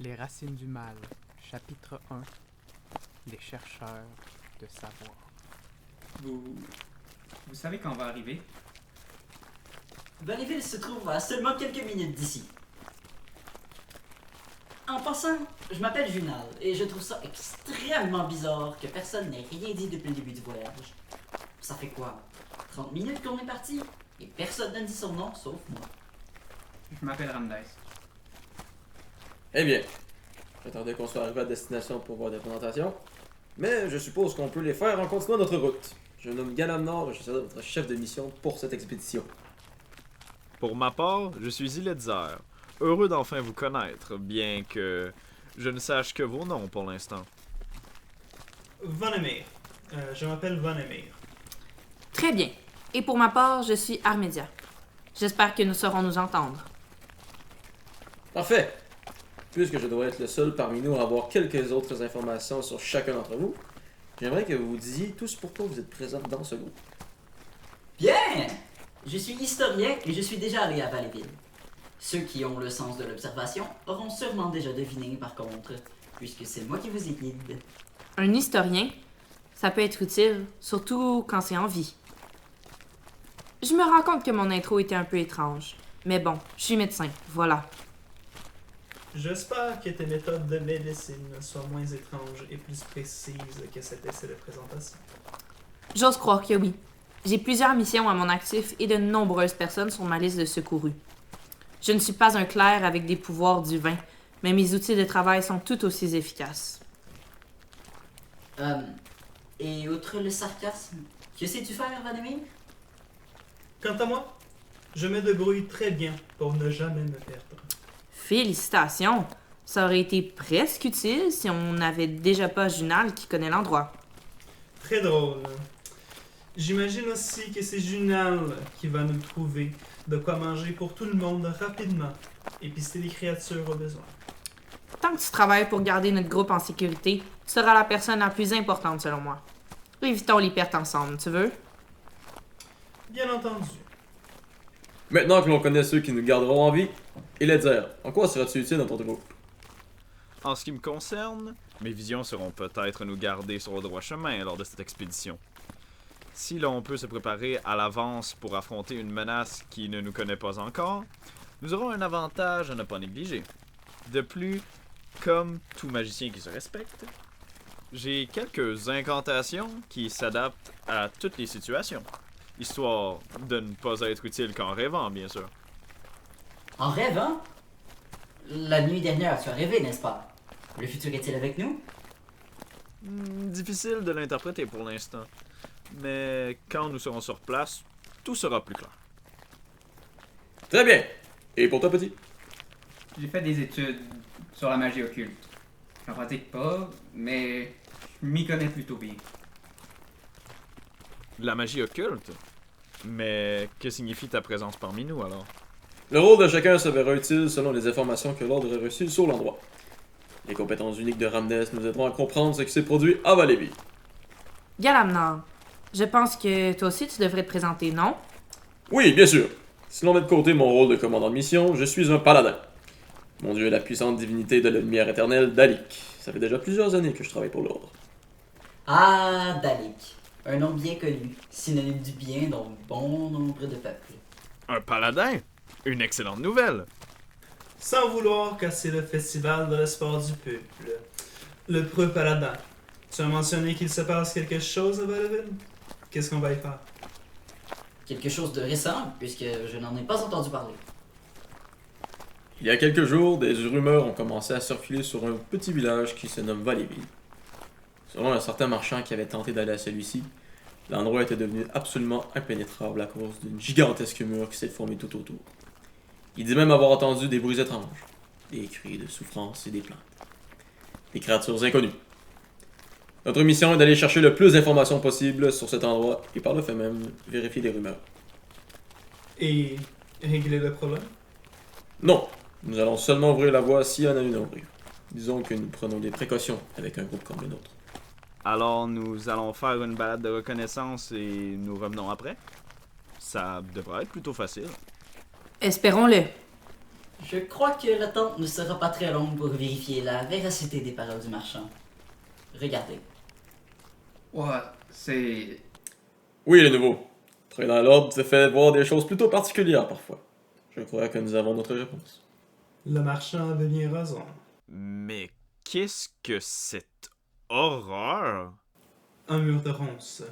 Les racines du mal, chapitre 1. Les chercheurs de savoir. Vous savez quand on va arriver? Valleyville se trouve à seulement quelques minutes d'ici. En passant, je m'appelle Junal et je trouve ça extrêmement bizarre que personne n'ait rien dit depuis le début du voyage. Ça fait quoi? 30 minutes qu'on est parti et personne n'a dit son nom sauf moi. Je m'appelle Ramdes. Eh bien, j'attendais qu'on soit arrivé à destination pour voir des présentations, mais je suppose qu'on peut les faire en continuant notre route. Je me nomme Galam Nord et je serai votre chef de mission pour cette expédition. Pour ma part, je suis Iletzer. Heureux d'enfin vous connaître, bien que je ne sache que vos noms pour l'instant. Vanemir. Je m'appelle Vanemir. Très bien. Et pour ma part, je suis Armédia. J'espère que nous saurons nous entendre. Parfait! Puisque je dois être le seul parmi nous à avoir quelques autres informations sur chacun d'entre vous, j'aimerais que vous vous disiez tous pourquoi vous êtes présents dans ce groupe. Bien! Je suis historien et je suis déjà allé à Valleyville. Ceux qui ont le sens de l'observation auront sûrement déjà deviné par contre, puisque c'est moi qui vous y guide. Un historien, ça peut être utile, surtout quand c'est en vie. Je me rends compte que mon intro était un peu étrange. Mais bon, je suis médecin, voilà. J'espère que tes méthodes de médecine soient moins étranges et plus précises que cet essai de présentation. J'ose croire que oui. J'ai plusieurs missions à mon actif et de nombreuses personnes sur ma liste de secourus. Je ne suis pas un clerc avec des pouvoirs divins, mais mes outils de travail sont tout aussi efficaces. Et outre le sarcasme, que sais-tu faire, Vanemir? Quant à moi, je me débrouille très bien pour ne jamais me perdre. Félicitations! Ça aurait été presque utile si on n'avait déjà pas Junal qui connaît l'endroit. Très drôle. J'imagine aussi que c'est Junal qui va nous trouver de quoi manger pour tout le monde rapidement et pister les créatures au besoin. Tant que tu travailles pour garder notre groupe en sécurité, tu seras la personne la plus importante selon moi. Évitons les pertes ensemble, tu veux? Bien entendu. Maintenant que l'on connaît ceux qui nous garderont en vie, Iletzer, en quoi seras-tu utile dans ton groupe? En ce qui me concerne, mes visions seront peut-être nous garder sur le droit chemin lors de cette expédition. Si l'on peut se préparer à l'avance pour affronter une menace qui ne nous connaît pas encore, nous aurons un avantage à ne pas négliger. De plus, comme tout magicien qui se respecte, j'ai quelques incantations qui s'adaptent à toutes les situations, histoire de ne pas être utile qu'en rêvant, bien sûr. En rêvant? La nuit dernière, tu as rêvé, n'est-ce pas? Le futur est-il avec nous? Difficile de l'interpréter pour l'instant, mais quand nous serons sur place, tout sera plus clair. Très bien! Et pour toi, petit? J'ai fait des études sur la magie occulte. J'en pratique pas, mais je m'y connais plutôt bien. La magie occulte? Mais que signifie ta présence parmi nous alors? Le rôle de chacun se verra utile selon les informations que l'ordre a reçues sur l'endroit. Les compétences uniques de Ramdes nous aideront à comprendre ce qui s'est produit à Valleyville. Galamnar, je pense que toi aussi tu devrais te présenter, non? Oui, bien sûr. Si l'on met de côté mon rôle de commandant de mission, je suis un paladin. Mon dieu est la puissante divinité de la lumière éternelle, Dalik. Ça fait déjà plusieurs années que je travaille pour l'ordre. Ah, Dalik. Un nom bien connu, synonyme du bien dans bon nombre de peuples. Un paladin? Une excellente nouvelle! Sans vouloir casser le festival de l'espoir du peuple. Le preux paladin. Tu as mentionné qu'il se passe quelque chose à Valleyville? Qu'est-ce qu'on va y faire? Quelque chose de récent, puisque je n'en ai pas entendu parler. Il y a quelques jours, des rumeurs ont commencé à circuler sur un petit village qui se nomme Valleyville. Selon un certain marchand qui avait tenté d'aller à celui-ci, l'endroit était devenu absolument impénétrable à cause d'une gigantesque mur qui s'est formée tout autour. Il dit même avoir entendu des bruits étranges, des cris de souffrance et des plaintes. Des créatures inconnues. Notre mission est d'aller chercher le plus d'informations possible sur cet endroit et par le fait même vérifier les rumeurs. Et régler le problème? Non, nous allons seulement ouvrir la voie s'il y en a une à ouvrir. Disons que nous prenons des précautions avec un groupe comme le nôtre. Alors nous allons faire une balade de reconnaissance et nous revenons après? Ça devrait être plutôt facile. Espérons-le. Je crois que l'attente ne sera pas très longue pour vérifier la véracité des paroles du marchand. Regardez. Ouais, c'est... Oui, les nouveaux. Travailler dans l'ordre te fait voir des choses plutôt particulières parfois. Je crois que nous avons notre réponse. Le marchand avait bien raison. Mais qu'est-ce que cette horreur? Un mur de ronces.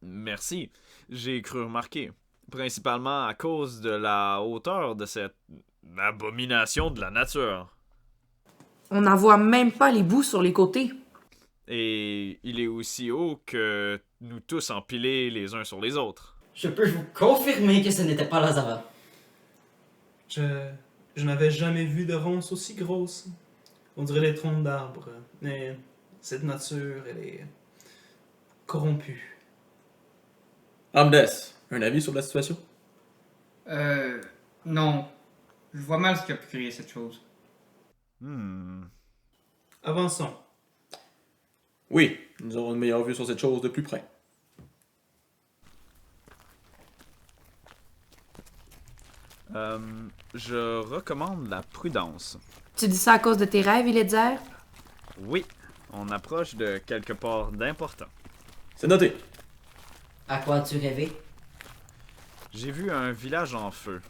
Merci, j'ai cru remarquer. Principalement à cause de la hauteur de cette abomination de la nature. On n'en voit même pas les bouts sur les côtés. Et il est aussi haut que nous tous empilés les uns sur les autres. Je peux vous confirmer que ce n'était pas Lazara. Je n'avais jamais vu de ronces aussi grosses. On dirait des troncs d'arbres. Mais cette nature, elle est corrompue. Ramdes, un avis sur la situation? Non. Je vois mal ce qui a pu créer cette chose. Avançons. Oui, nous aurons une meilleure vue sur cette chose de plus près. Je recommande la prudence. Tu dis ça à cause de tes rêves, Ilézer? Oui, on approche de quelque part d'important. C'est noté. À quoi as-tu rêvé? J'ai vu un village en feu.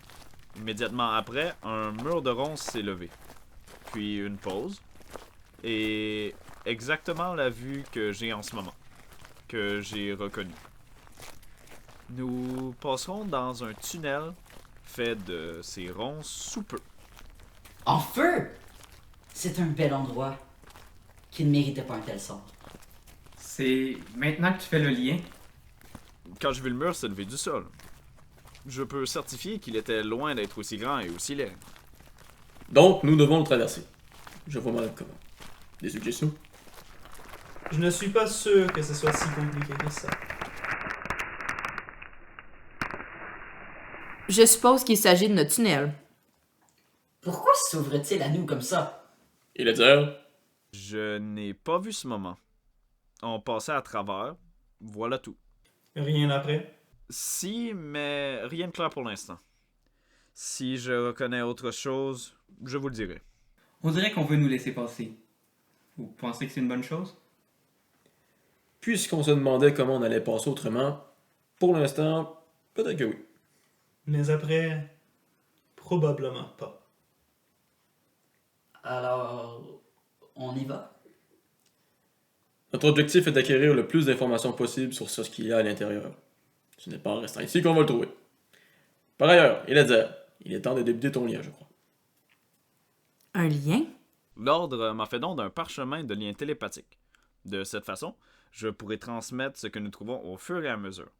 Immédiatement après, un mur de ronces s'est levé. Puis une pause. Et exactement la vue que j'ai en ce moment. Que j'ai reconnue. Nous passerons dans un tunnel fait de ces ronces sous peu. En feu! C'est un bel endroit qui ne méritait pas un tel sort. C'est maintenant que tu fais le lien. Quand j'ai vu le mur s'élever du sol, je peux certifier qu'il était loin d'être aussi grand et aussi laid. Donc, nous devons le traverser. Je vois mal comment. Des suggestions? Je ne suis pas sûr que ce soit si compliqué que ça. Je suppose qu'il s'agit de notre tunnel. Pourquoi s'ouvre-t-il à nous comme ça? Et le dire? Je n'ai pas vu ce moment. On passait à travers, voilà tout. Rien après. Si, mais rien de clair pour l'instant. Si je reconnais autre chose, je vous le dirai. On dirait qu'on veut nous laisser passer. Vous pensez que c'est une bonne chose? Puisqu'on se demandait comment on allait passer autrement, pour l'instant, peut-être que oui. Mais après, probablement pas. Alors, on y va? Notre objectif est d'acquérir le plus d'informations possible sur ce qu'il y a à l'intérieur. Ce n'est pas en restant ici qu'on va le trouver. Par ailleurs, il est temps de débuter ton lien, je crois. Un lien? L'ordre m'a fait don d'un parchemin de lien télépathique. De cette façon, je pourrai transmettre ce que nous trouvons au fur et à mesure,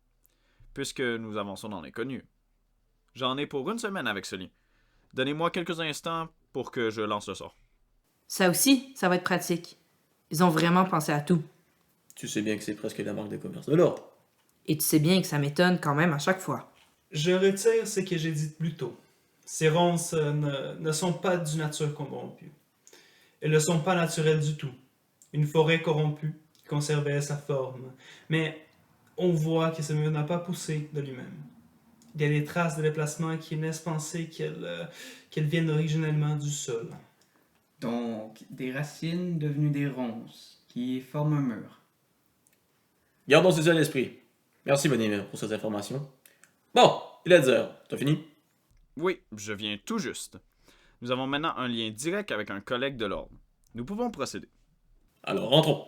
puisque nous avançons dans l'inconnu. J'en ai pour une semaine avec ce lien. Donnez-moi quelques instants pour que je lance le sort. Ça aussi, ça va être pratique. Ils ont vraiment pensé à tout. Tu sais bien que c'est presque la marque de commerce de l'ordre. Et tu sais bien que ça m'étonne quand même à chaque fois. Je retire ce que j'ai dit plus tôt. Ces ronces ne sont pas d'une nature corrompue. Elles ne sont pas naturelles du tout. Une forêt corrompue qui conservait sa forme. Mais on voit que ce mur n'a pas poussé de lui-même. Il y a des traces de déplacement qui laissent penser qu'elles viennent originellement du sol. Donc, des racines devenues des ronces qui forment un mur. Gardons ceci à l'esprit. Merci, Bonimir, pour cette information. Bon, t'as fini? Oui, je viens tout juste. Nous avons maintenant un lien direct avec un collègue de l'ordre. Nous pouvons procéder. Alors, rentrons.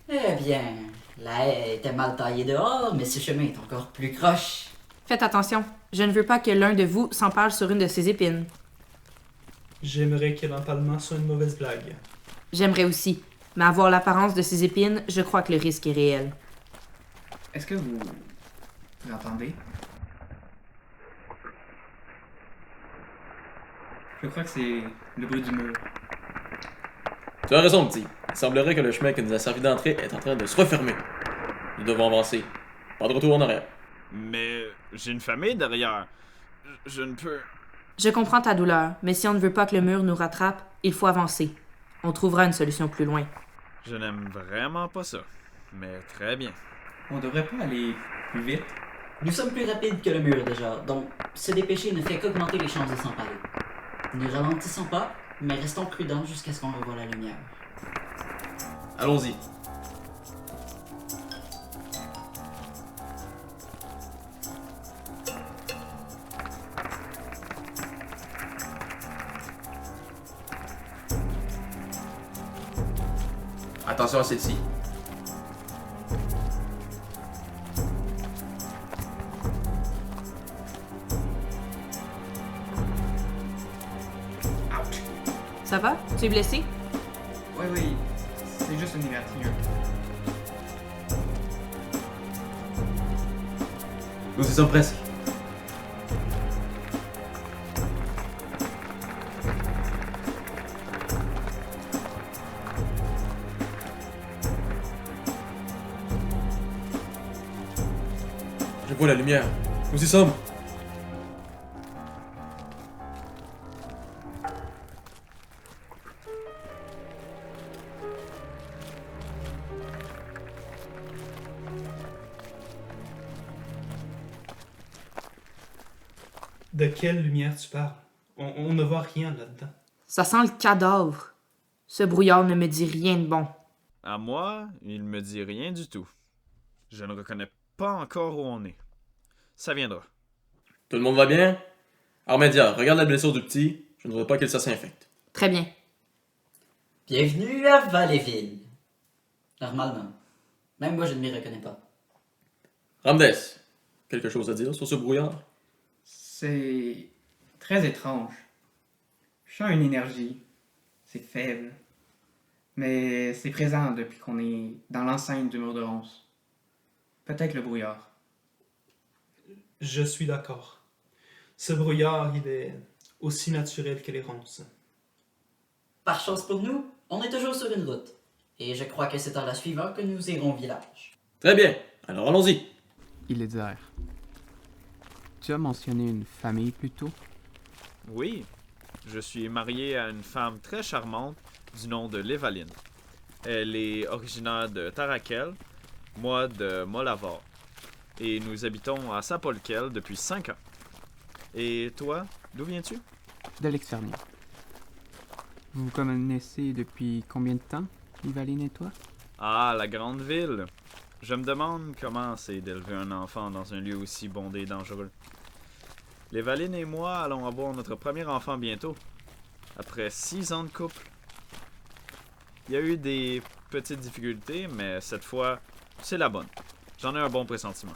Eh bien, la haie était mal taillée dehors, mais ce chemin est encore plus croche. Faites attention, je ne veux pas que l'un de vous s'empale sur une de ces épines. J'aimerais que l'empalement soit une mauvaise blague. J'aimerais aussi, mais avoir l'apparence de ces épines, je crois que le risque est réel. Est-ce que vous l'entendez? Je crois que c'est le bruit du mur. Tu as raison, petit. Il semblerait que le chemin qui nous a servi d'entrée est en train de se refermer. Nous devons avancer. Pas de retour en arrière. Mais j'ai une famille derrière. Je ne peux... Je comprends ta douleur, mais si on ne veut pas que le mur nous rattrape, il faut avancer. On trouvera une solution plus loin. Je n'aime vraiment pas ça. Mais très bien. On devrait pas aller plus vite. Nous sommes plus rapides que le mur déjà, donc se dépêcher ne fait qu'augmenter les chances de s'empaler. Ne ralentissons pas, mais restons prudents jusqu'à ce qu'on revoie la lumière. Allons-y. Attention à celle-ci. Ça va? Tu es blessé? Oui, c'est juste une égratignure. Nous y sommes presque. Je vois la lumière. Nous y sommes. De quelle lumière tu parles? On ne voit rien là-dedans. Ça sent le cadavre. Ce brouillard ne me dit rien de bon. À moi, il me dit rien du tout. Je ne reconnais pas encore où on est. Ça viendra. Tout le monde va bien? Armédia, regarde la blessure du petit. Je ne voudrais pas qu'il s'infecte. Très bien. Bienvenue à Valleyville. Normalement. Même moi, je ne m'y reconnais pas. Ramdes, quelque chose à dire sur ce brouillard? C'est très étrange. Je sens une énergie. C'est faible. Mais c'est présent depuis qu'on est dans l'enceinte du mur de ronces. Peut-être le brouillard. Je suis d'accord. Ce brouillard, il est aussi naturel que les ronces. Par chance pour nous, on est toujours sur une route. Et je crois que c'est à la suivante que nous irons au village. Très bien. Alors allons-y. Il est dire. Tu as mentionné une famille plus tôt? Oui, je suis marié à une femme très charmante du nom de Lévaline. Elle est originaire de Tarakel, moi de Molavar. Et nous habitons à Sapolkel depuis 5 ans. Et toi, d'où viens-tu? De l'extérieur. Vous vous connaissez depuis combien de temps, Livaline et toi? Ah, la grande ville. Je me demande comment c'est d'élever un enfant dans un lieu aussi bondé et dangereux. Lévaline et moi allons avoir notre premier enfant bientôt, après 6 ans de couple. Il y a eu des petites difficultés, mais cette fois, c'est la bonne. J'en ai un bon pressentiment.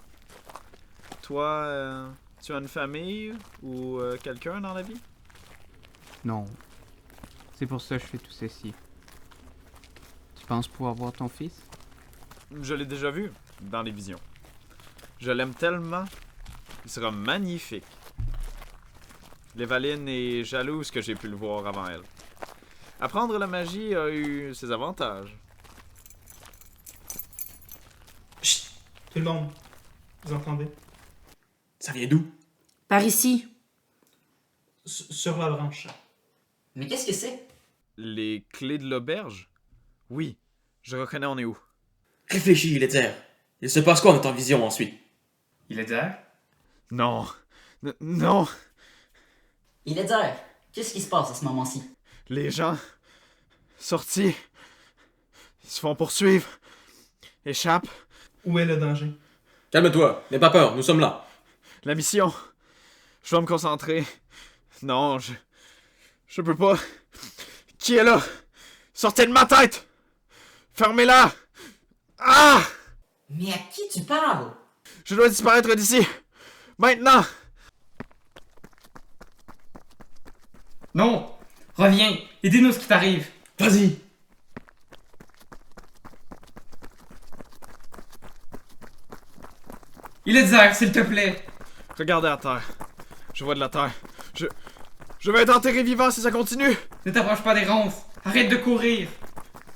Toi, tu as une famille ou quelqu'un dans la vie? Non. C'est pour ça que je fais tout ceci. Tu penses pouvoir voir ton fils? Je l'ai déjà vu dans les visions. Je l'aime tellement. Il sera magnifique. Lévaline est jalouse que j'ai pu le voir avant elle. Apprendre la magie a eu ses avantages. Chut! Tout le monde, vous entendez? Ça vient d'où? Par ici. Sur la branche. Mais qu'est-ce que c'est? Les clés de l'auberge? Oui, je reconnais on est où. Réfléchis, il est dire. Il se passe quoi dans ta vision ensuite? Il est dire? Non. Non. Il est dire. Qu'est-ce qui se passe à ce moment-ci? Les gens sortis. Ils se font poursuivre. Échappent. Où est le danger? Calme-toi, n'aie pas peur, nous sommes là. La mission. Je dois me concentrer. Non, je peux pas. Qui est là? Sortez de ma tête! Fermez-la! Ah! Mais à qui tu parles? Je dois disparaître d'ici! Maintenant! Non! Reviens! Et dis-nous ce qui t'arrive! Vas-y. Il est dire, s'il te plaît! Regardez à terre. Je vois de la terre. Je vais être enterré vivant si ça continue! Ne t'approche pas des ronces! Arrête de courir!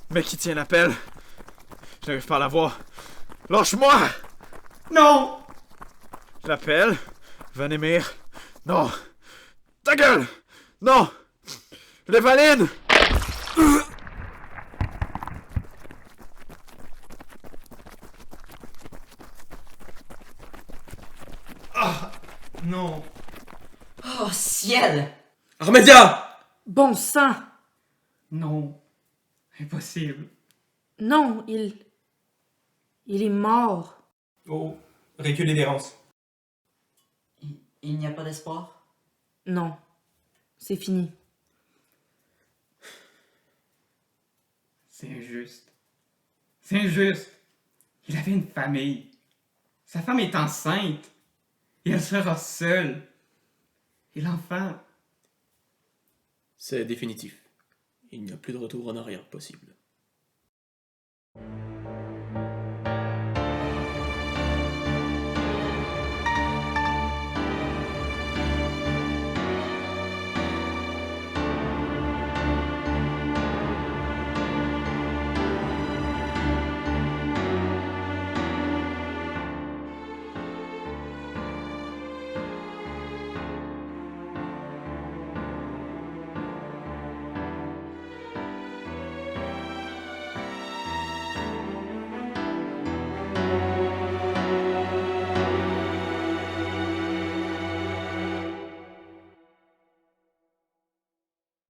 Mais qui tient l'appel? Je n'arrive pas à la voir. Lâche-moi! Non! L'appel? Vanemir? Non! Ta gueule! Non! Lévaline! Ah! Non. Oh, ciel! Armédia! Bon sang! Non. Impossible. Non, il est mort. Oh, reculez des ronces. Il n'y a pas d'espoir? Non. C'est fini. C'est injuste. C'est injuste. Il avait une famille. Sa femme est enceinte. Et elle sera seule. Et l'enfant... C'est définitif. Il n'y a plus de retour en arrière possible.